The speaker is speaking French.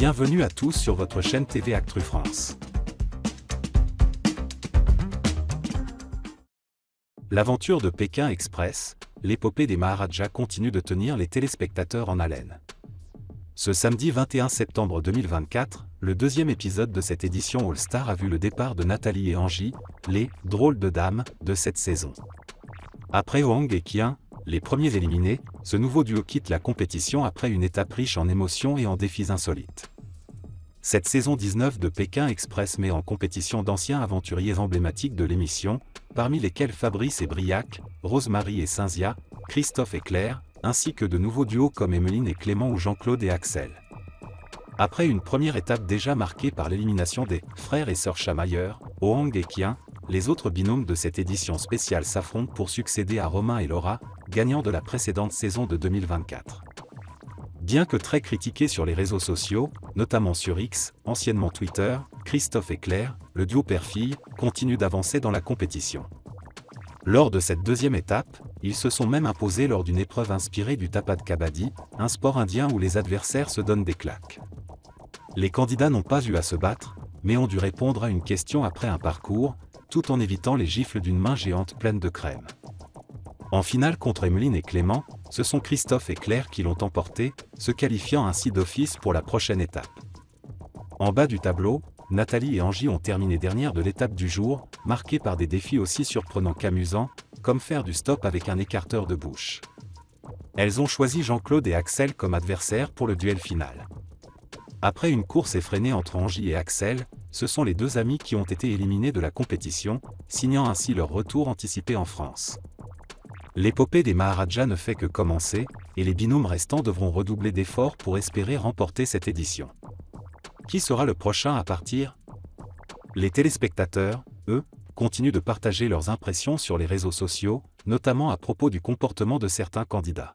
Bienvenue à tous sur votre chaîne TV Actu France. L'aventure de Pékin Express, l'épopée des Maharajas continue de tenir les téléspectateurs en haleine. Ce samedi 21 septembre 2024, le deuxième épisode de cette édition All-Star a vu le départ de Nathalie et Angie, les « drôles de dames » de cette saison. Après Hoang et Qian, les premiers éliminés, ce nouveau duo quitte la compétition après une étape riche en émotions et en défis insolites. Cette saison 19 de Pékin Express met en compétition d'anciens aventuriers emblématiques de l'émission, parmi lesquels Fabrice et Briac, Rosemary et Cynthia, Christophe et Claire, ainsi que de nouveaux duos comme Emeline et Clément ou Jean-Claude et Axel. Après une première étape déjà marquée par l'élimination des frères et sœurs Chamailleur, Hoang et Qian, les autres binômes de cette édition spéciale s'affrontent pour succéder à Romain et Laura, gagnants de la précédente saison de 2024. Bien que très critiqués sur les réseaux sociaux, notamment sur X, anciennement Twitter, Christophe et Claire, le duo père-fille, continue d'avancer dans la compétition. Lors de cette deuxième étape, ils se sont même imposés lors d'une épreuve inspirée du Tapad Kabaddi, un sport indien où les adversaires se donnent des claques. Les candidats n'ont pas eu à se battre, mais ont dû répondre à une question après un parcours, tout en évitant les gifles d'une main géante pleine de crème. En finale contre Emeline et Clément, ce sont Christophe et Claire qui l'ont emporté, se qualifiant ainsi d'office pour la prochaine étape. En bas du tableau, Nathalie et Angie ont terminé dernière de l'étape du jour, marquée par des défis aussi surprenants qu'amusants, comme faire du stop avec un écarteur de bouche. Elles ont choisi Jean-Claude et Axel comme adversaires pour le duel final. Après une course effrénée entre Angie et Axel, ce sont les deux amis qui ont été éliminés de la compétition, signant ainsi leur retour anticipé en France. L'épopée des Maharajas ne fait que commencer, et les binômes restants devront redoubler d'efforts pour espérer remporter cette édition. Qui sera le prochain à partir? Les téléspectateurs, eux, continuent de partager leurs impressions sur les réseaux sociaux, notamment à propos du comportement de certains candidats.